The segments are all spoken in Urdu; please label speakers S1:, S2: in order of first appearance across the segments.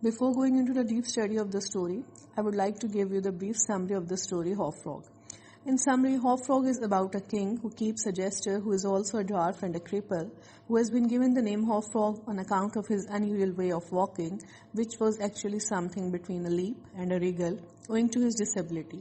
S1: Before going into the deep study of the story, I would like to give you the brief summary of the story Hop-Frog. In summary, Hop-Frog is about a king who keeps a jester who is also a dwarf and a cripple, who has been given the name Hop-Frog on account of his unusual way of walking, which was actually something between a leap and a wriggle, owing to his disability.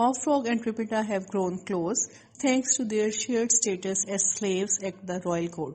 S1: Hop-Frog and Tripita have grown close thanks to their shared status as slaves at the royal court.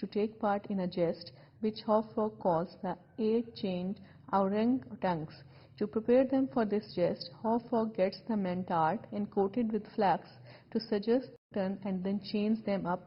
S1: to take part in a jest which Hop-Frog calls the 8 chained orangutans. To prepare them for this jest, Hop-Frog gets the men tarred and coated with flax to suggest turn and then chains them up.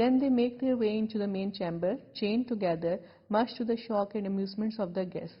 S1: Then they make their way into the main chamber, chained together, much to the shock and amusements of the guests.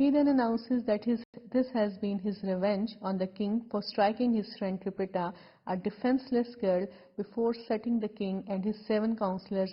S1: He then announces that this has been his revenge on the king for striking his friend Tripita, a defenseless girl, before setting the king and his 7 counselors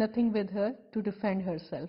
S1: nothing with her to defend herself.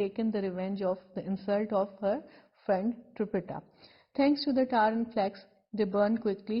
S1: taken the revenge of the insult of her friend Tripita. Thanks to the tar and flax, they burned quickly.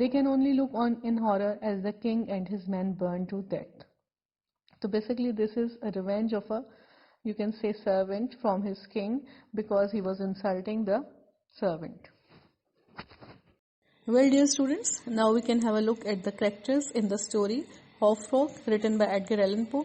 S1: They can only look on in horror as the king and his men burned to death. So basically this is a revenge of a, you can say, servant from his king because he was insulting the servant. Well, dear students, now we can have a look at the characters in the story Hop-Frog written by Edgar Allan Poe.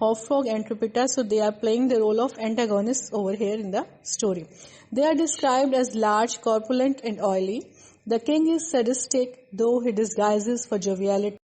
S1: Hop-Frog and Tripita, so they are playing the role of antagonists over here in the story. They are described as large, corpulent and oily. The king is sadistic, though he disguises for joviality.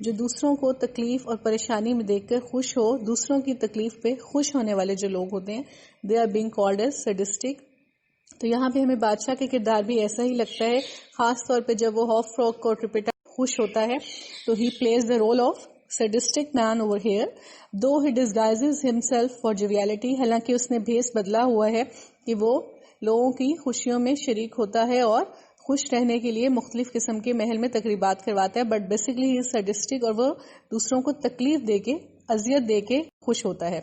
S1: جو دوسروں کو تکلیف اور پریشانی میں دیکھ کر خوش ہو, دوسروں کی تکلیف پہ خوش ہونے والے جو لوگ ہوتے ہیں, they are being called as sadistic. تو یہاں پہ ہمیں بادشاہ کے کردار بھی ایسا ہی لگتا ہے, خاص طور پہ جب وہ ہاف فراک کو ٹرپیٹا خوش ہوتا ہے تو he plays the role of sadistic man over here, though he disguises himself for joviality. حالانکہ اس نے بھیس بدلا ہوا ہے کہ وہ لوگوں کی خوشیوں میں شریک ہوتا ہے اور خوش رہنے کے لیے مختلف قسم کے محل میں تقریبات کرواتا ہے, بٹ بیسکلی ہی sadistic, اور وہ دوسروں کو تکلیف دے کے, اذیت دے کے خوش ہوتا ہے.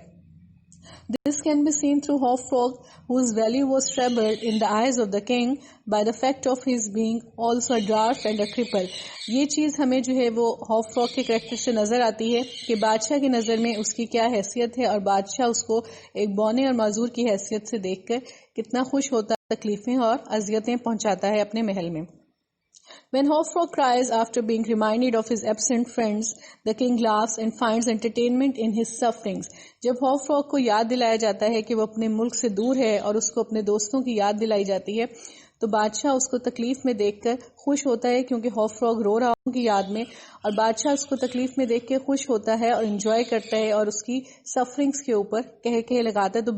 S1: This can be seen through Hofstra, whose value was trebled in the eyes of the king by the fact of his being also a dwarf and a cripple. یہ چیز ہمیں جو ہے وہ Hofstra کے کریکٹر سے نظر آتی ہے کہ بادشاہ کی نظر میں اس کی کیا حیثیت ہے, اور bادشاہ اس کو ایک بونے اور معذور کی حیثیت سے دیکھ کر کتنا خوش ہوتا ہے, تکلیفیں اور اذیتیں پہنچاتا ہے اپنے محل میں. When Hofstra cries after being reminded of his absent friends, the king laughs and finds entertainment in his sufferings. جب Hofstra کو یاد دلایا جاتا ہے کہ وہ اپنے ملک سے دور ہے اور اس کو اپنے دوستوں کی یاد دلائی جاتی ہے, تو بادشاہ اس کو تکلیف میں دیکھ کر خوش ہوتا ہے کیونکہ Hofstra رو رہا ان کی یاد میں, اور بادشاہ اس کو تکلیف میں دیکھ کے خوش ہوتا ہے اور انجوائے کرتا ہے اور اس کی سفرنگز کے اوپر کہہ لگاتا ہے. تو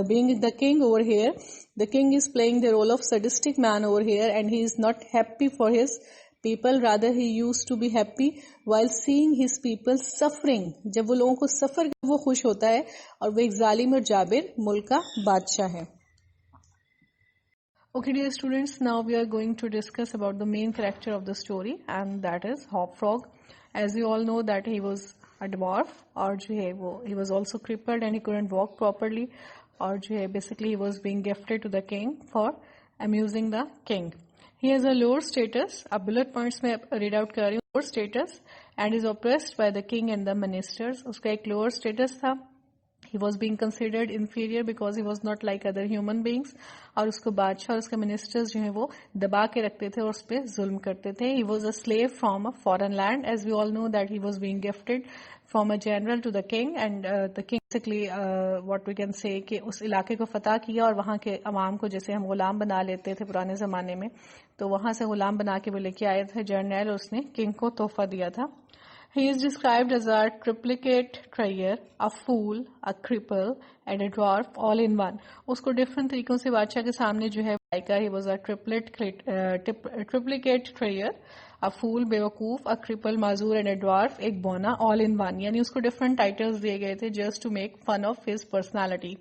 S1: being the king over here, the king is playing the role of sadistic man over here, and he is not happy for his people, rather he used to be happy while seeing his people suffering. جب وہ لوگوں کو سفر وہ خوش ہوتا ہے, اور وہ ایک ظالم اور جابر ملک کا بادشاہ ہے. Okay, dear students, now we are going to discuss about the main character of the story, and that is Hofstra. As you all know that he was a dwarf, اور جو ہے وہ he was also crippled and he couldn't walk properly, اور جو ہے basically he was being gifted to the king for amusing the king. He has a lower status, اب bullet points میں read out کر رہی ہوں, lower status, and is oppressed by the king and the ministers. اس کا ایک lower status تھا, he was being considered inferior because he was not like other human beings, اور اس کو بادشاہ اور اس کے ministers جو ہیں وہ دبا کے رکھتے تھے اور اس پہ ظلم کرتے تھے. He was a slave from a foreign land, as we all know that he was being gifted from a general to the king, and the king basically what we can say کہ اس علاقے کو فتح کیا اور وہاں کے عوام کو جیسے ہم غلام بنا لیتے تھے پرانے زمانے میں, تو وہاں سے غلام بنا کے وہ لے کے آئے تھے جرنیل, اور اس نے کنگ کو تحفہ دیا تھا. He is described as a triplicate trayer, a fool, a cripple, and a dwarf all in one. اس کو ڈفرنٹ طریقوں سے بادشاہ کے سامنے جو ہے he was a triplicate trayer, a fool بیوقوف, a cripple معذور, and a dwarf ایک بونا, all in one. یعنی اس کو ڈفرنٹ ٹائٹلز دیے گئے تھے just to make fun of his personality.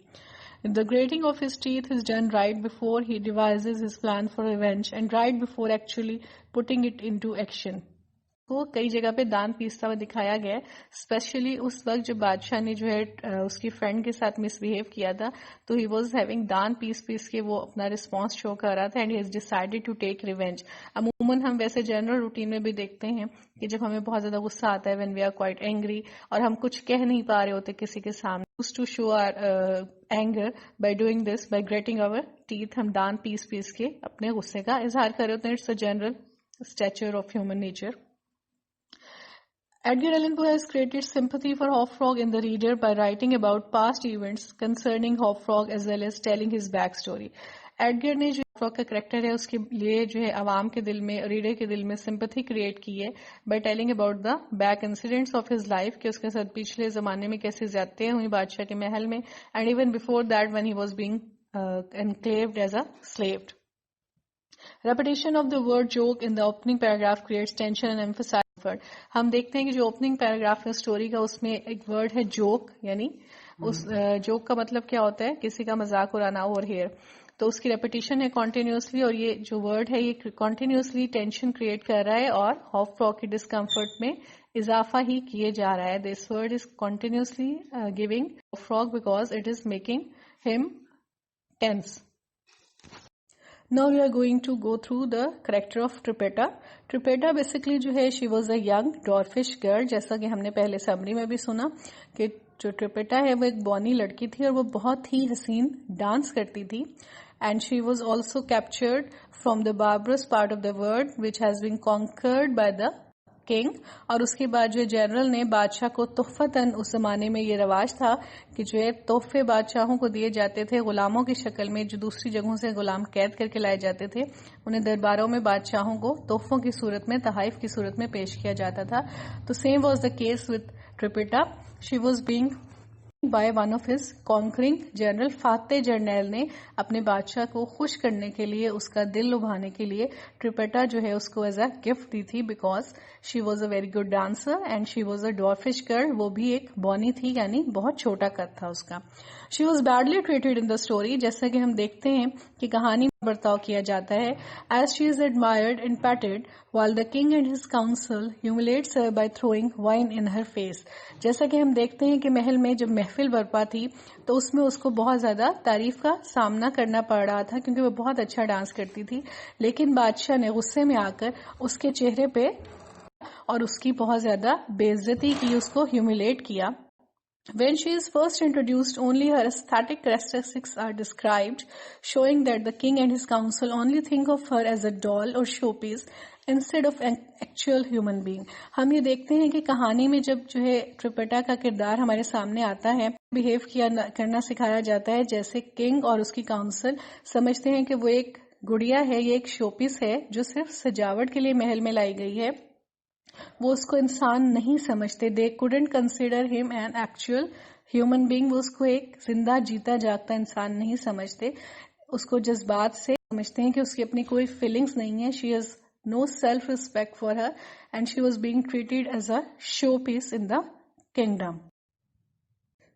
S1: The grating of his teeth is done right before he devises his plan for revenge, and right before actually putting it into action. کو کئی جگہ پہ دان پیستا ہوا دکھایا گیا, اسپیشلی اس وقت جو بادشاہ نے جو ہے اس کی فرینڈ کے ساتھ مس بہیو کیا تھا, تو ہی واز ہیونگ دان پیس کے وہ اپنا رسپانس شو کر رہا تھا, and he has decided to take revenge. عموماً ہم ویسے جنرل روٹین میں بھی دیکھتے ہیں کہ جب ہمیں بہت زیادہ غصہ آتا ہے, when we are quite angry, اور ہم کچھ کہہ نہیں پا رہے ہوتے کسی کے سامنے, to show our anger by doing this, by grating our teeth, ہم دان پیس کے اپنے غصے کا اظہار کر رہے ہوتے ہیں. It's a general stature of human nature. Edgar Allan Poe has created sympathy for Hofstra in the reader by writing about past events concerning Hofstra as well as telling his backstory. Edgar نے جو Hofstra کا کریکٹر ہے اس کے لیے جو ہے عوام کے دل میں, ریڈر کے دل میں سمپتھی کریٹ کی ہے by telling about the back incidents of his life, کہ اس کے ساتھ پچھلے زمانے میں کیسے زیادتیاں ہوئی بادشاہ کے محل میں, and even before that when he was being included as a slaved. Repetition of the word joke in the opening paragraph creates tension and emphasizes effort. ہم دیکھتے ہیں کہ جو اوپننگ پیراگراف ہے اسٹوری کا, اس میں ایک ورڈ ہے جوک, یعنی اس جوک کا مطلب کیا ہوتا ہے, کسی کا مذاق اڑانا, اوور ہیئر. تو اس کی ریپیٹیشن ہے کنٹینیوسلی, اور یہ جو ورڈ ہے یہ کنٹینیوسلی ٹینشن کریٹ کر رہا ہے اور Hofstra کی ڈسکمفرٹ میں اضافہ ہی کیے جا رہا ہے. This word is continuously giving Hofstra because it is making ہم tennis. Now we are going to go through the character of Trippetta. Trippetta basically جو ہے she was a young dwarfish girl, جیسا کہ ہم نے پہلے سمری میں بھی سنا کہ جو Trippetta ہے وہ ایک بونی لڑکی تھی اور وہ بہت ہی حسین ڈانس کرتی تھی. And she was also captured from the barbarous part of the world which has been conquered by the king. اور اس کے بعد جو جنرل نے بادشاہ کو تحفتاً، اس زمانے میں یہ رواج تھا کہ جو ہے تحفے بادشاہوں کو دیے جاتے تھے غلاموں کی شکل میں، جو دوسری جگہوں سے غلام قید کر کے لائے جاتے تھے. انہیں درباروں میں بادشاہوں کو تحفوں کی صورت میں، تحائف کی صورت میں پیش کیا جاتا تھا. تو same was the case with Trippetta. She was being by one of his conquering general. فاتح جرنیل نے اپنے بادشاہ کو خوش کرنے کے لیے، اس کا دل لبھانے کے لیے ٹریپیٹا جو ہے اس کو ایز اے گفٹ دی تھی، because she was a very good dancer and she was a dwarfish girl. وہ بھی ایک بونی تھی، یعنی بہت چھوٹا قد تھا اس کا. She was badly treated in the story. جیسا کہ ہم دیکھتے ہیں کہ کہانی میں برتاؤ کیا جاتا ہے. As she is admired and petted while the king and his council humiliates her by throwing wine in her face. جیسا کہ ہم دیکھتے ہیں کہ محل میں جب محفل برپا تھی تو اس میں اس کو بہت زیادہ تعریف کا سامنا کرنا پڑ رہا تھا، کیونکہ وہ بہت اچھا ڈانس کرتی تھی. لیکن بادشاہ نے غصے میں آ کر اس کے چہرے پہ اور اس کی بہت زیادہ بے عزتی کی، اس کو ہیوملیٹ کیا. When she is first introduced, only her aesthetic characteristics are described, showing that the king and his council only think of her as a doll or showpiece instead of an actual human being. ہم یہ دیکھتے ہیں کہ کہانی میں جب جو ہے ٹریپیٹا کا کردار ہمارے سامنے آتا ہے، بہیو کرنا سکھایا جاتا ہے جیسے کنگ اور اس کی کاؤنسل سمجھتے ہیں کہ وہ ایک گڑیا ہے، یہ ایک شو پیس ہے جو صرف سجاوٹ کے لیے محل میں لائی گئی ہے. وہ اس کو انسان نہیں سمجھتے. دے couldn't consider him an actual human being. وہ اس کو ایک زندہ جیتا جاگتا انسان نہیں سمجھتے. اس کو جذبات سے سمجھتے ہیں کہ اس کی اپنی کوئی فیلنگز نہیں ہے. she has no self respect for her and she was being treated as a showpiece in the kingdom.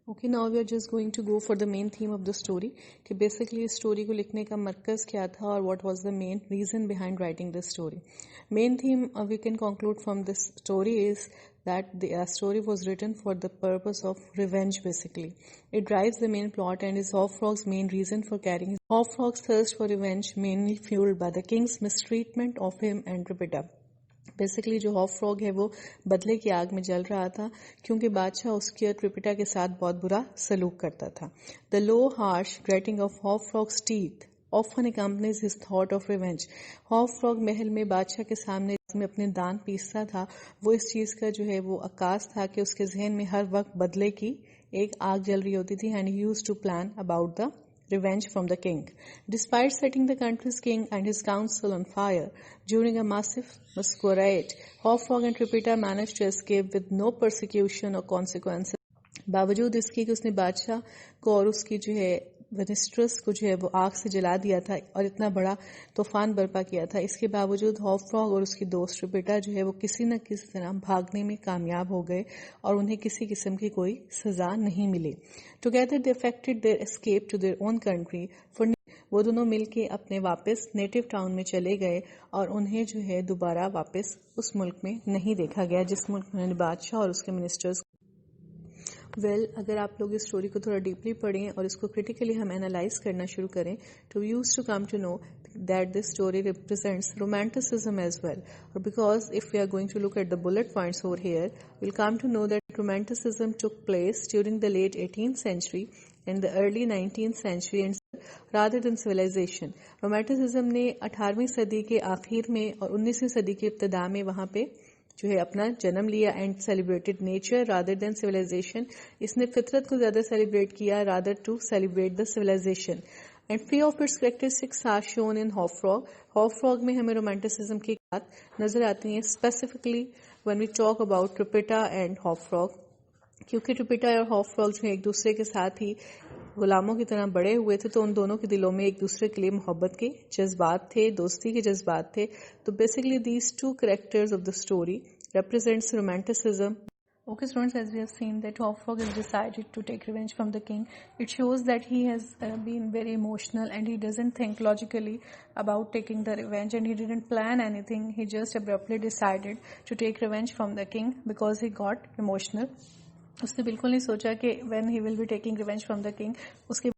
S1: Okay, now we are just going to go for the main theme of the story کہ basically اس story کو لکھنے کا مرکز کیا تھا اور what was the main reason behind writing this story. Main theme we can conclude from this story is that the story was written for the purpose of revenge basically. It drives the main plot and is Horfrog's main reason for carrying Horfrog's thirst for revenge, mainly fueled by the king's mistreatment of him and Tripita. Basically جو ہاف فراگ ہے وہ بدلے کی آگ میں جل رہا تھا کیونکہ بادشاہ اس کی اور ٹریپیٹا کے ساتھ بہت برا سلوک کرتا تھا. The low harsh grating of Hop Frog's teeth often accompanies his thought of revenge. Hop Frog محل میں بادشاہ کے سامنے میں اپنے دان پیستا تھا. وہ اس چیز کا جو ہے وہ عکاس تھا کہ اس کے ذہن میں ہر وقت بدلے کی ایک آگ جل رہی ہوتی تھی. and he used to plan about the revenge from the king. Despite setting the country's king and his council on fire during a massive masquerade, Horfrog and Tripita managed to escape with no persecution or consequences. باوجود اس کی کہ اس نے بادشاہ کو اور اس کی جو ہے ونسٹرس کو جو ہے وہ آگ سے جلا دیا تھا اور اتنا بڑا طوفان برپا کیا تھا، اس کے باوجود ہارفراگ اور اس کی دوست ٹریپیٹا جو ہے وہ کسی نہ کسی طرح بھاگنے میں کامیاب ہو گئے اور انہیں کسی قسم کی کوئی سزا نہیں ملی. Together they effected their escape to their own country. وہ دونوں مل کے اپنے واپس نیٹو ٹاؤن میں چلے گئے اور انہیں جو ہے دوبارہ واپس اس ملک میں نہیں دیکھا گیا جس ملک میں بادشاہ اور اس کے منسٹرز. اگر آپ لوگ اس اسٹوری کو تھوڑا ڈیپلی پڑھیں اور اس کو کریٹیکلی ہم اینالائز کرنا شروع کریں تو use to come to know that this story represents romanticism as well. Or because if we are going to look at the bullet points over here, we'll come to know that romanticism took place during the late 18th century and the early 19th century and rather than civilization. Romanticism نے 18ویں صدی کے آخر میں اور 19ویں صدی کی ابتدا میں وہاں پہ جو ہے اپنا جنم لیا and celebrated nature rather than civilisation. اس نے فطرت کو زیادہ سیلیبریٹ کیا rather to celebrate the civilisation. And few of its characteristics are shown in Horfrog. Horfrog میں ہمیں رومانٹسزم کی بات نظر آتی ہیں specifically when we talk about Tripita and Horfrog. کیونکہ ٹریپیٹا اور ہارفراگ جو ایک دوسرے کے ساتھ ہی غلاموں کی طرح بڑے ہوئے تھے تو ان دونوں کے دلوں میں ایک دوسرے کے لیے محبت کے جذبات تھے، دوستی کے جذبات تھے. تو basically these two characters of the story represents romanticism. Okay, students, as we have seen that Horfrog has decided to take revenge from the king. It shows that he has been very emotional and he doesn't think logically about taking the revenge and he didn't plan anything. He just abruptly decided to take revenge from the king because he got emotional. اس نے بالکل نہیں سوچا کہ when he will be taking revenge from the king اس کے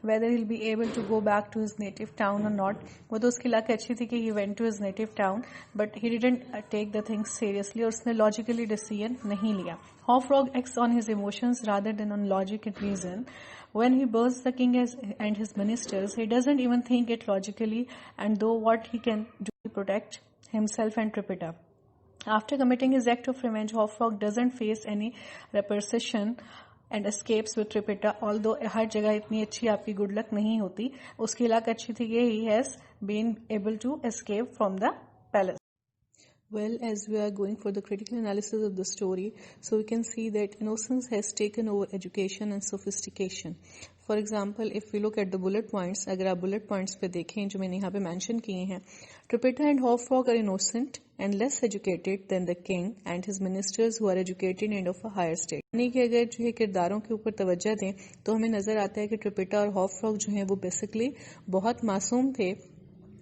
S1: whether he'll be able to go back to his native town or not. وہ تو اس کی لک اچھی تھی کہ he went to his native town but he didn't take the things seriously اور اس نے logically decision نہیں لیا. Horfrog acts on his emotions rather than on logic and reason. When he burns the king and his ministers, he doesn't even think it logically and do what he can do to protect himself and Tripita. After committing his act of revenge, Hofrog doesn't face any repercussion and escapes with Tripita, although ہر جگہ اتنی اچھی آپ کی گڈ لک نہیں ہوتی. اس کی لک اچھی تھی کہ he has been able to escape from the palace. Well, as we are going for the critical analysis of the story, so we can see that innocence has taken over education and sophistication. For example, if we look at the bullet points, اگر آپ bullet points پہ دیکھیں جو میں نے یہاں پہ mention کیے ہیں, Tripita and Hofrog are innocent and less educated than the king and his ministers who are educated and of a higher state. یعنی کہ اگر جو ہے کرداروں کے اوپر توجہ دیں تو ہمیں نظر آتا ہے کہ Tripita اور Hofrog جو ہیں وہ بیسیکلی بہت معصوم تھے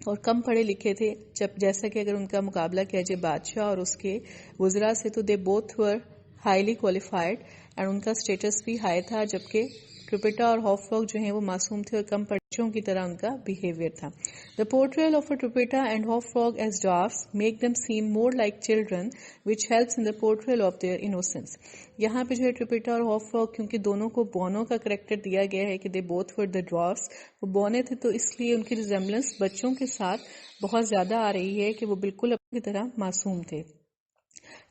S1: اور کم پڑھے لکھے تھے. جیسا کہ اگر ان کا مقابلہ کیا جائے بادشاہ اور اس کے وزراء سے تو they both were highly qualified and ان کا اسٹیٹس بھی ہائی تھا, جبکہ ٹرپیٹا اور ہافراگ جو ہیں وہ معصوم تھے اور کم بچوں کی طرح ان کا بیہیویئر تھا. The portrayal of Tripita and Hofrog as dwarfs make them seem more like children, which helps in the portrayal of their innocence. یہاں پہ جو ہے ٹرپیٹا اور ہافراگ کیونکہ دونوں کو بونوں کا کریکٹر دیا گیا ہے کہ they both were the dwarfs, وہ بونے تھے تو اس لیے ان کی ریزمبلنس بچوں کے ساتھ بہت زیادہ آ رہی ہے کہ وہ بالکل اپنی طرح معصوم تھے.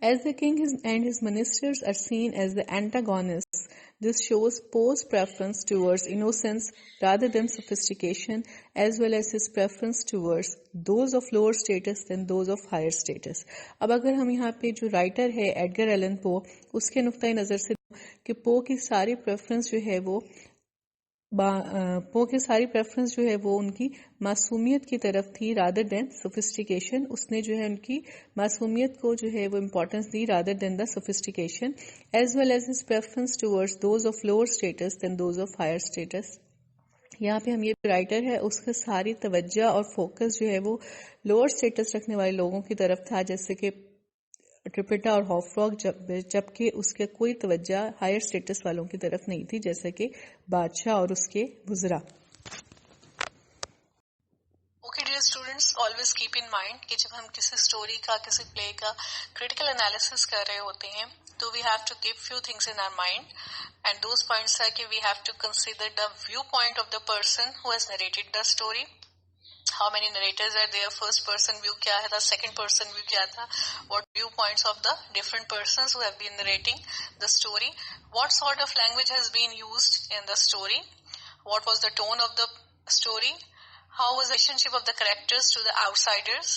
S1: As the king and his ministers are seen as the antagonists, this shows Poe's preference towards innocence rather than sophistication, as well as his preference towards those of lower status than those of higher status. اب اگر ہم یہاں پہ جو رائٹر ہے ایڈگر ایلن پو, اس کے نقطۂ نظر سے کہ پو کی ساری پریفرنس جو ہے وہ ان کی معصومیت کی طرف تھی rather than sophistication. اس نے جو ہے ان کی معصومیت کو جو ہے وہ importance the rather than the sophistication, as well as his preference towards those of lower status than those of higher status. یہاں پہ ہم یہ رائٹر ہے اس کا ساری توجہ اور فوکس جو ہے وہ لوور اسٹیٹس رکھنے والے لوگوں کی طرف تھا, جیسے کہ ٹرپیٹا اور ہافراگ, جبکہ اس کے کوئی توجہ ہائر اسٹیٹس والوں کی طرف نہیں تھی جیسے کہ بادشاہ اور اس کے وزراء. Okay dear students, always keep in mind کہ جب ہم کسی اسٹوری کا کسی پلے کا کریٹیکل انالیسس کر رہے ہوتے ہیں تو we have to keep few things in our mind, and those points are کہ we have to consider the viewpoint of the person who has narrated the story. How many narrators are there? First person view kya hai tha, second person view kya tha, what viewpoints of the different persons who have been narrating the story, what sort of language has been used in the story, what was the tone of the story, how was the relationship of the characters to the outsiders,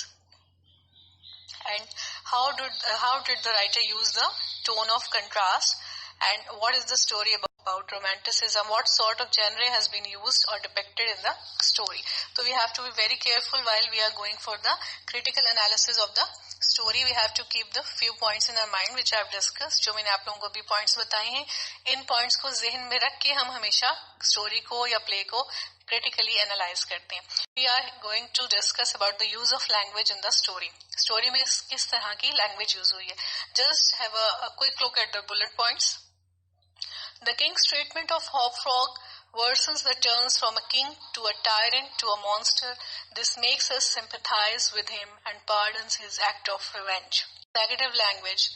S1: and how did the writer use the tone of contrast, and what is the story about romanticism, what sort of genre has been used or depicted in the story. So we have to be very careful while we are going for the critical analysis of the story. We have to keep the few points in our mind which I have discussed, جو میں نے آپ لوگوں کو بھی points بتائے ہیں. ان points کو ذہن میں رکھ کے ہم ہمیشہ story کو یا play کو critically analyze کرتے ہیں. We are going to discuss about the use of language in the story. Story میں کس طرح کی language use ہوئی ہے. Just have a quick look at the bullet points. The king's treatment of Hofrog worsens the turns from a king to a tyrant to a monster. This makes us sympathize with him and pardons his act of revenge. Negative language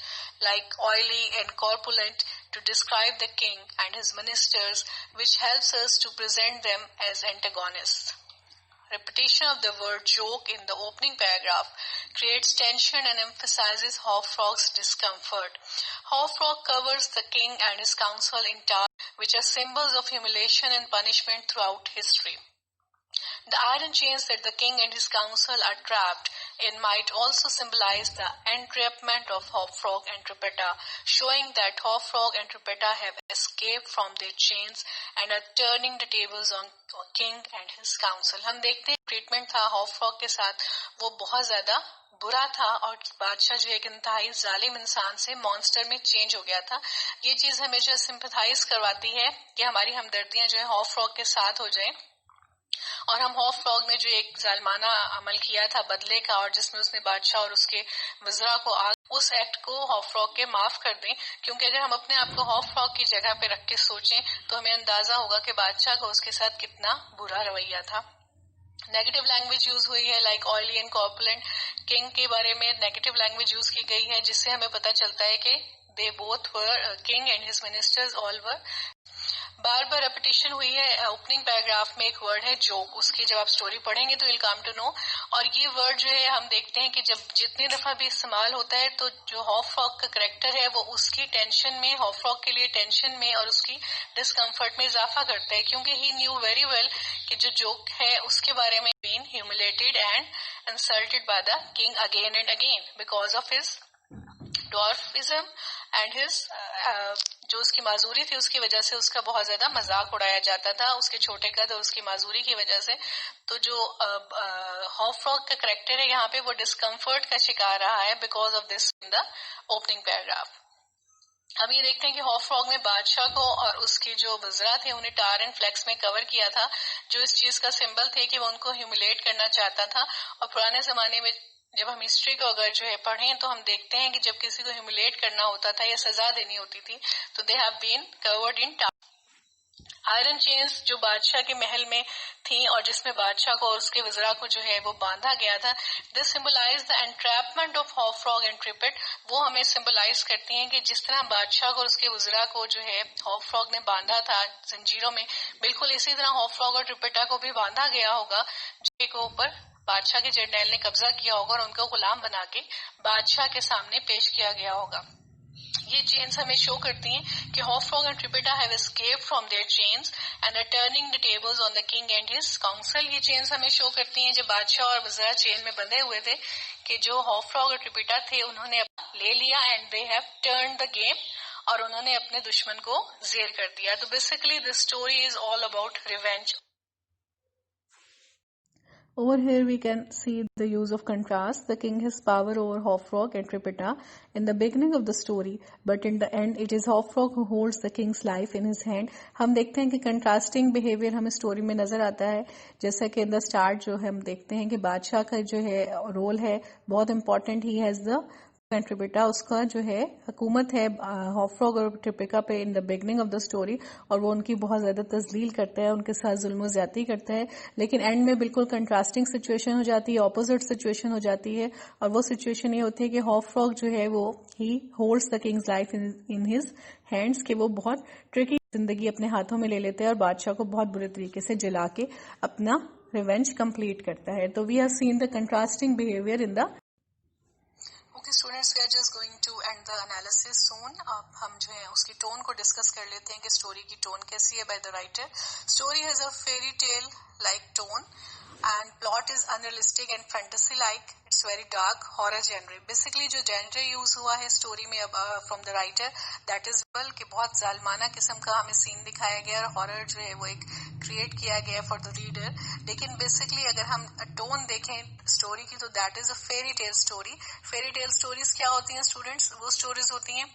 S1: like oily and corpulent to describe the king and his ministers, which helps us to present them as antagonists. Repetition of the word joke in the opening paragraph creates tension and emphasizes Hofrog's discomfort. Hofrog covers the king and his council in tar, which are symbols of humiliation and punishment throughout history. The iron chains that the king and his council are trapped in might also symbolize the entrapment of Hofrog and Tripita, showing that Hofrog and Tripita have escaped from their chains and are turning the tables on king and his council. ہم دیکھتے ہیں ٹریٹمنٹ تھا Hofrog کے ساتھ وہ بہت زیادہ برا تھا اور بادشاہ جو ایک انتہائی ظالم انسان سے مانسٹر میں چینج ہو گیا تھا. یہ چیز ہمیں جو سمپتھائز کرواتی ہے کہ ہماری ہمدردیاں جو ہے Hofrog کے ساتھ ہو جائیں اور ہم Hofrog نے جو ایک ظالمانہ عمل کیا تھا بدلے کا اور جس میں اس نے بادشاہ اور اس کے وزراء کو اس ایکٹ کو Hofrog کے معاف کر دیں, کیونکہ اگر ہم اپنے آپ کو Hofrog کی جگہ پہ رکھ کے سوچیں تو ہمیں اندازہ ہوگا کہ بادشاہ کو اس کے ساتھ کتنا برا رویہ تھا. نیگیٹو لینگویج یوز ہوئی ہے لائک آئلی اینڈ کارپولنٹ. کنگ کے بارے میں نیگیٹو لینگویج یوز کی گئی ہے جس سے ہمیں پتہ چلتا ہے کہ they both were king and his ministers all were bar bar repetition ہوئی ہے. اوپننگ پیراگراف میں ایک ورڈ ہے جوک، اس کی جب آپ سٹوری پڑھیں گے تو you'll come to know. اور یہ ورڈ جو ہے ہم دیکھتے ہیں کہ جب جتنی دفعہ بھی استعمال ہوتا ہے تو جو ہاف فراگ کا کریکٹر ہے وہ اس کی ٹینشن میں، ہاف فراگ کے لیے ٹینشن میں اور اس کی ڈسکمفرٹ میں اضافہ کرتا ہے، کیونکہ ہی نیو ویری ویل کہ جو جوک ہے اس کے بارے میں been humiliated and insulted by the king again and again because of his dwarfism and his جو اس کی معذوری تھی اس کی وجہ سے اس کا بہت زیادہ مذاق اڑایا جاتا تھا، اس کے چھوٹے قد اور اس کی معذوری کی وجہ سے. تو جو ہاف فراگ کا کریکٹر ہے یہاں پہ وہ ڈسکمفرٹ کا شکار رہا ہے because of this in the opening paragraph. اب یہ دیکھتے ہیں کہ ہاف فراگ میں بادشاہ کو اور اس کے جو وزراء تھے انہیں ٹار اینڈ فلیکس میں کور کیا تھا، جو اس چیز کا سمبل تھے کہ وہ ان کو ہیوملیٹ کرنا چاہتا تھا. اور پرانے زمانے میں جب ہم ہسٹری کو اگر جو ہے پڑھیں تو ہم دیکھتے ہیں کہ جب کسی کو ہیوملیٹ کرنا ہوتا تھا یا سزا دینی ہوتی تھی تو they have been chord in tar. Iron chains جو بادشاہ کے محل میں تھیں اور جس میں بادشاہ کو اور اس کے وزراء کو جو ہے وہ باندھا گیا تھا، this symbolise the entrapment of Hop Frog and Trippetta. وہ ہمیں سمبلائز کرتی ہیں کہ جس طرح بادشاہ کو اور اس کے وزراء کو جو ہے ہاف فراگ نے باندھا تھا زنجیروں میں، بالکل اسی طرح ہاف فراگ اور ٹرپٹا کو بھی باندھا گیا ہوگا، جن کے اوپر بادشاہ کے جرنیل نے قبضہ کیا ہوگا اور ان کو غلام بنا کے بادشاہ کے سامنے پیش کیا گیا ہوگا. یہ چینز ہمیں شو کرتی ہیں کہ Hop Frog and Trippetta have escape from their chains and are turning the tables on the king and his council. یہ چینز ہمیں شو کرتی ہیں جب بادشاہ اور وزراء چین میں بندھے ہوئے تھے کہ جو ہاف فراگ اور ٹرپٹا تھے انہوں نے لے لیا and they have turned the game اور انہوں نے اپنے دشمن کو زیر کر دیا. تو basically this story is all about revenge. Over here we can see the use of contrast. The king has power over Hofrog and Tripita in the beginning of the story, but in the end it is Hofrog who holds the king's life in his hand. ہم دیکھتے ہیں کہ کنٹراسٹنگ بیہیویئر ہمیں اسٹوری میں نظر آتا ہے، جیسا کہ ان دا اسٹارٹ جو ہے ہم دیکھتے ہیں کہ بادشاہ کا جو ہے رول ہے بہت امپورٹنٹ. ہی ہیز دا ٹرپٹا، اس کا جو ہے حکومت ہے ہاف فراگ اور ٹرپٹا پہ in the beginning of the story, اور وہ ان کی بہت زیادہ تذلیل کرتا ہے، ان کے ساتھ ظلم و زیادتی کرتا ہے. لیکن اینڈ میں بالکل کنٹراسٹنگ سچویشن ہو جاتی ہے، اپوزٹ سچویشن ہو جاتی ہے، اور وہ سچویشن یہ ہوتی ہے کہ ہاف فراگ جو ہے وہ he holds the king's life in his hands, کہ وہ بہت ٹرکی زندگی اپنے ہاتھوں میں لے لیتے ہیں اور بادشاہ کو بہت برے طریقے سے جلا کے اپنا ریونج کمپلیٹ کرتا ہے. تو we have seen the contrasting behaviour in the. Okay students, we are just going to end the analysis soon. اب ہم جو ہے اس کی ٹون کو ڈسکس کر لیتے ہیں کہ اسٹوری کی ٹون کیسی ہے by the writer. Story has a fairy tale like tone and plot is unrealistic and fantasy like. It's very dark horror genre. Basically جو genre use ہوا ہے story میں from the writer, that is well کہ بہت ظالمانہ قسم کا ہمیں scene دکھایا گیا اور horror جو ہے وہ ایک create کیا گیا for the reader. لیکن basically اگر ہم tone دیکھیں story کی تو that is a fairy tale story. Fairy tale stories کیا ہوتی ہیں students؟ وہ stories ہوتی ہیں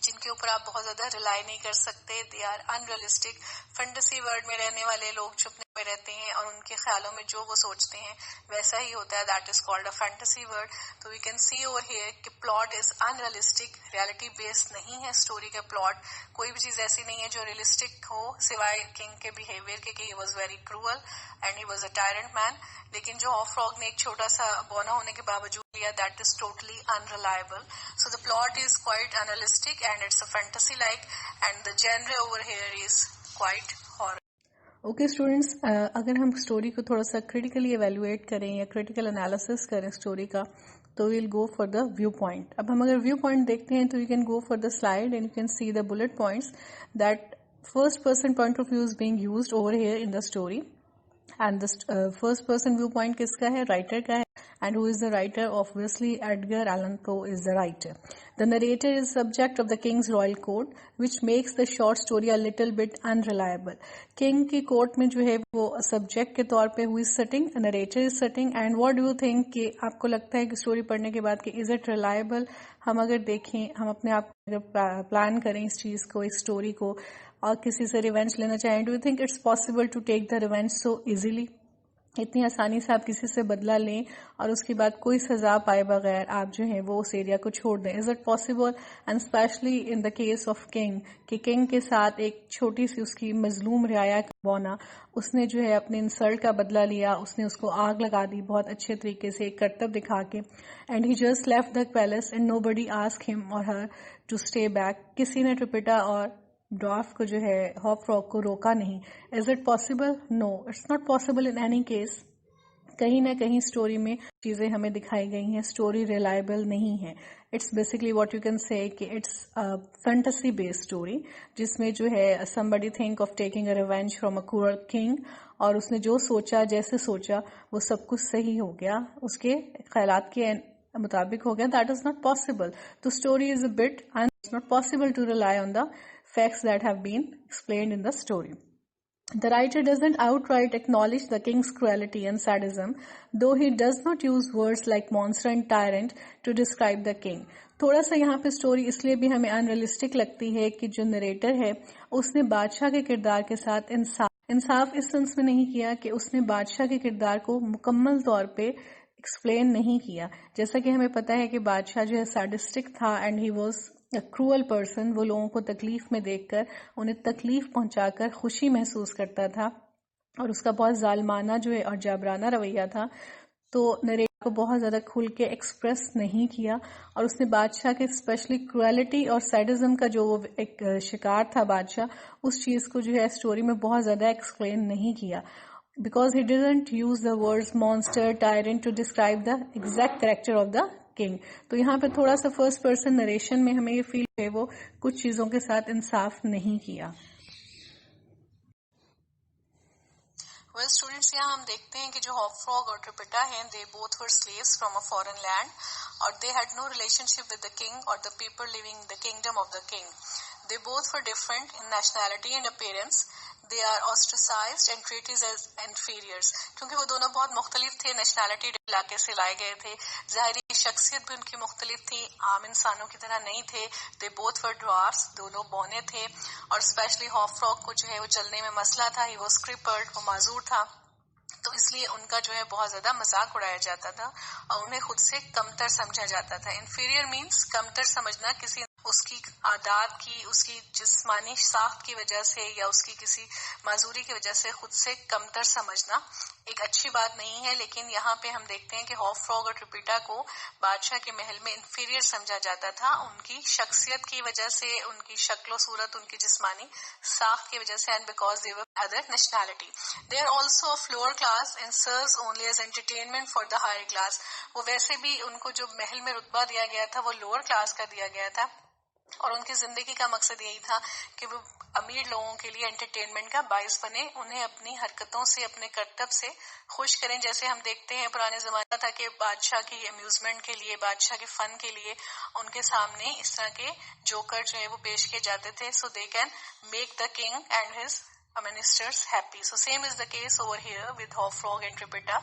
S1: جن کے اوپر آپ بہت زیادہ ریلائی نہیں کر سکتے. They are unrealistic. Fantasy world میں رہنے والے لوگ چھپنے میں رہتے ہیں اور ان کے خیالوں میں جو وہ سوچتے ہیں ویسا ہی ہوتا ہے. That is called a fantasy world. تو we can see over here کہ plot is unrealistic, reality based نہیں ہے اسٹوری کا پلاٹ. کوئی بھی چیز ایسی نہیں ہے جو ریئلسٹک ہو سوائے کنگ کے بیہیویئر کے کہ he was very cruel and he was a tyrant man. لیکن جو ہاف فراگ نے ایک چھوٹا سا بونا ہونے کے باوجود لیا، that is totally unreliable. So the plot is quite unrealistic and it's a fantasy like and the genre over here is quite horror. Okay students, اگر ہم اسٹوری کو تھوڑا سا کریٹیکلی ایویلویٹ کریں یا کریٹیکل انالیسس کریں اسٹوری کا تو we'll go for the view point. اب ہم اگر ویو پوائنٹ دیکھتے ہیں تو you can go for the slide and you can see the bullet points that first person point of view is being used over here in the story. And the first person view point کس کا ہے؟ رائٹر کا ہے. And who is the writer? Obviously Edgar Allan Poe is the writer. The narrator is subject of the king's royal court, which makes the short story a little bit unreliable. King کی court میں جو ہے وہ subject کے طور پہ who is sitting, a narrator is sitting. And what do you think کہ آپ کو لگتا ہے کہ story پڑھنے کے بعد کہ is it reliable؟ ہم اگر دیکھیں، ہم اپنے آپ کو اگر پلان کریں اس چیز کو، اس story کو، اور کسی سے ریونج لینا چاہیں، do you think it's possible to take the revenge so easily؟ اتنی آسانی سے آپ کسی سے بدلہ لیں اور اس کے بعد کوئی سزا پائے بغیر آپ جو ہیں وہ اس ایریا کو چھوڑ دیں. Is it possible? And especially in the case of king کہ کنگ کے ساتھ ایک چھوٹی سی اس کی مظلوم رعایا کا بونا، اس نے جو ہے اپنے انسلٹ کا بدلہ لیا، اس نے اس کو آگ لگا دی بہت اچھے طریقے سے ایک کرتب دکھا کے. And he just left the palace and nobody asked him اور ہر ٹو اسٹے بیک. کسی نے ٹرپٹا اور
S2: ڈوارف کو جو ہے ہاپ فراگ کو روکا نہیں. Is it possible? No, it's not possible in any case. کہیں نہ کہیں اسٹوری میں چیزیں ہمیں دکھائی گئی ہیں، اسٹوری ریلائبل نہیں ہے. It's basically what you can say کہ اٹس فینٹیسی بیسڈ اسٹوری، جس میں جو ہے somebody think of taking a revenge from a cruel king، اور اس نے جو سوچا، جیسے سوچا وہ سب کچھ صحیح ہو گیا، اس کے خیالات کے مطابق ہو گیا. That is not possible. تو story is a bit and it's not possible to rely on the facts that have been explained in the story. The writer doesn't outright acknowledge the king's cruelty and sadism, though he does not use words like monster and tyrant to describe the king. تھوڑا سا یہاں پہ اسٹوری اس لیے بھی ہمیں انریلسٹک لگتی ہے کہ جو نریٹر ہے اس نے بادشاہ کے کردار کے ساتھ انصاف اس سنس میں نہیں کیا کہ اس نے بادشاہ کے کردار کو مکمل طور پہ ایکسپلین نہیں کیا. جیسا کہ ہمیں پتا ہے کہ بادشاہ جو ہے سیڈسٹک تھا and he was cruel person. وہ لوگوں کو تکلیف میں دیکھ کر انہیں تکلیف پہنچا کر خوشی محسوس کرتا تھا، اور اس کا بہت ظالمانہ جو ہے اور جابرانہ رویہ تھا. تو نریٹر کو بہت زیادہ کھل کے ایکسپریس نہیں کیا، اور اس نے بادشاہ کے اسپیشلی کروئلٹی اور سیڈزم کا جو وہ ایک شکار تھا بادشاہ، اس چیز کو جو ہے اسٹوری میں بہت زیادہ ایکسپلین نہیں کیا. Because he didn't use the words monster, tyrant to describe the exact character of the king. تو یہاں پہ تھوڑا سا فرسٹ پرسن نریشن میں ہمیں یہ فیل ہے وہ کچھ چیزوں کے ساتھ انصاف نہیں کیا.
S1: Well, students, یہاں ہم دیکھتے ہیں کہ جو ہاپ فراگ اور ٹرپٹا ہیں they both were slaves from a foreign land اور they had no relationship with the king or the people living in the kingdom of the king. They both were different in nationality and appearance. They are ostracized and treated as inferiors. کیونکہ وہ دونوں بہت مختلف تھے، نیشنالٹی علاقے سے لائے گئے تھے، ظاہری شخصیت بھی ان کی مختلف تھی، عام انسانوں کی طرح نہیں تھے. They both were dwarfs، دونوں بونے تھے، اور اسپیشلی ہاپ فراگ کو جو ہے وہ چلنے میں مسئلہ تھا. He was crippled، وہ معذور تھا، تو اس لیے ان کا جو ہے بہت زیادہ مذاق اڑایا جاتا تھا اور انہیں خود سے کمتر سمجھا جاتا تھا. انفیریئر مینس کمتر سمجھنا، کسی اس کی عادات کی، اس کی جسمانی ساخت کی وجہ سے یا اس کی کسی معذوری کی وجہ سے خود سے کمتر سمجھنا ایک اچھی بات نہیں ہے. لیکن یہاں پہ ہم دیکھتے ہیں کہ ہاپ فراگ اور ٹرپٹا کو بادشاہ کے محل میں انفیریئر سمجھا جاتا تھا ان کی شخصیت کی وجہ سے، ان کی شکل و صورت، ان کی جسمانی ساخت کی وجہ سے، and because they were other nationality. They are also of lower class and serves only as entertainment for the higher class. وہ ویسے بھی ان کو جو محل میں رتبہ دیا گیا تھا وہ لوور کلاس کا دیا گیا تھا، اور ان کی زندگی کا مقصد یہی تھا کہ وہ امیر لوگوں کے لیے انٹرٹینمنٹ کا باعث بنے، انہیں اپنی حرکتوں سے، اپنے کرتب سے خوش کریں. جیسے ہم دیکھتے ہیں پرانے زمانہ تھا کہ بادشاہ کی امیوزمنٹ کے لیے، بادشاہ کے فن کے لیے ان کے سامنے اس طرح کے جوکر جو ہے وہ پیش کیے جاتے تھے، so they can make the king and his ministers happy. So same is the case over here with Hop Frog and Tripita.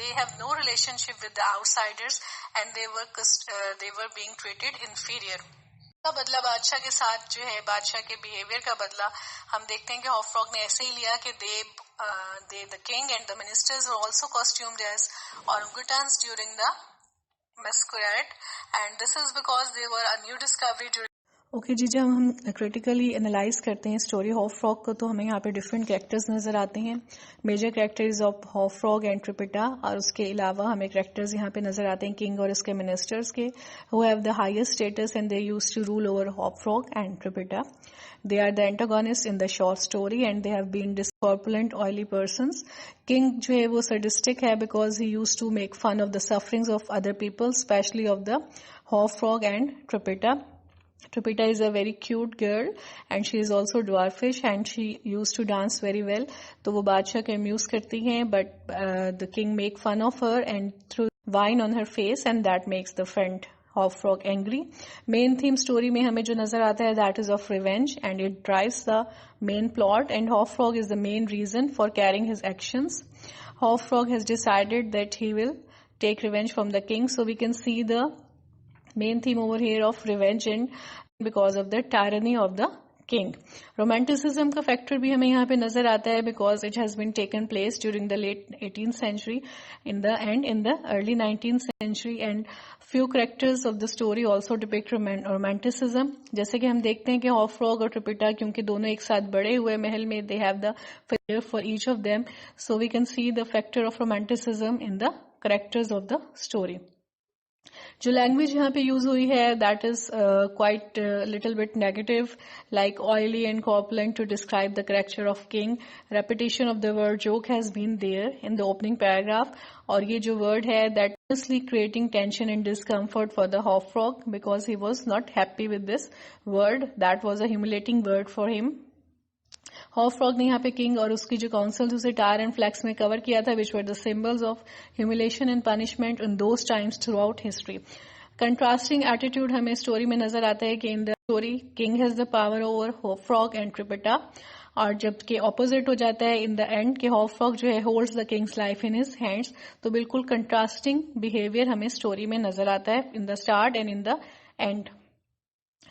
S1: They have no relationship with the outsiders and they were being treated inferior. کا بدلہ بادشاہ کے ساتھ جو ہے، بادشاہ کے بیہیویئر کا بدلہ ہم دیکھتے ہیں کہ ہاپ فراگ نے ایسے ہی لیا کہ the king and the ministers were also costumed as orangutans during the masquerade, and this is because they were a new discovery during.
S2: Okay جی، جب ہم کریٹیکلی انالائز کرتے ہیں اسٹوری ہاپ فراگ کو تو ہمیں یہاں پہ ڈفرینٹ کریکٹرز نظر آتے ہیں. Major characters of Hop Frog and Trippetta, اور اس کے علاوہ ہمیں کریکٹرز یہاں پہ نظر آتے ہیں کنگ اور اس کے منسٹرز کے، who have the highest status and they used to rule over Hop Frog and Tripita. They are the antagonists in the short story and they have been corpulent, oily persons. King جو ہے وہ sadistic ہے because he used to make fun of the sufferings of other people, especially of the Hop Frog and Tripita. Tripita is a very cute girl and she is also dwarfish and she used to dance very well. تو وہ بادشاہ کو اموز کرتی ہیں but the king make fun of her and threw wine on her face and that makes the friend Hop Frog angry. Main theme story میں ہمیں جو نظر آتا ہے that is of revenge and it drives the main plot and Hop Frog is the main reason for carrying his actions. Hop Frog has decided that he will take revenge from the king, so we can see the main theme over here of revenge and because of the tyranny of the king. Romanticism کا فیکٹر بھی ہمیں یہاں پہ نظر آتا ہے because it has been taken place during the late 18th century and in the early 19th century, and few characters of the story also depict romanticism. جیسے کہ ہم دیکھتے ہیں کہ ہاپ فراگ اور ٹرپٹا کیونکہ دونوں ایک ساتھ بڑے ہوئے محل میں they have the figure for each of them, so we can see the factor of romanticism in the characters of the story. جو لینگویج یہاں پہ یوز ہوئی ہے that is quite little bit negative, like oily and corpulent to describe the character of king. Repetition of the word joke has been there in the opening paragraph, اور یہ جو ورڈ ہے that creating tension and discomfort for the Hop Frog because he was not happy with this word. That was a humiliating word for him. Hop Frog نے یہاں پہ کنگ اور اس کی جو کاؤنسل اسے ٹار اینڈ فلیکس میں کور کیا تھا, which were the symbols of humiliation and punishment in those times throughout history. Contrasting attitude ہمیں اسٹوری میں نظر آتا ہے کہ in the story king has the power over Hop Frog and Trippetta, اور جب کہ اپوزٹ ہو جاتا ہے ان دا اینڈ کہ ہاپ فراگ جو ہے holds the king's life in his hands. تو بالکل کنٹراسٹنگ بہیویئر ہمیں اسٹوری میں نظر آتا ہے in the start and in the end.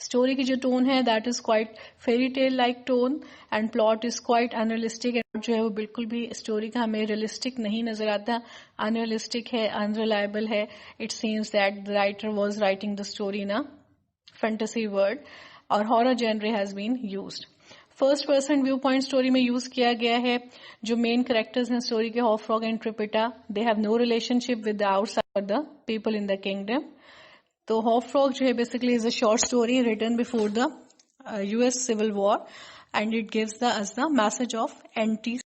S2: Story کی جو ٹون ہے that is quite fairy tale like tone, and plot is quite unrealistic, جو ہے وہ بالکل بھی اسٹوری کا ہمیں ریئلسٹک نہیں نظر آتا, انریلسٹک ہے, انریلائبل ہے. It seems that the writer was writing the story in fantasy world, اور horror genre has been used. First person view point story میں یوز کیا گیا ہے. جو مین کریکٹرز ہیں اسٹوری کے Hop Frog and Trippetta, they have no relationship with the outside the people in the kingdom. تو ہاپ فراگ جو ہے basically is a short story written before the US Civil War, and it gives us the message of anti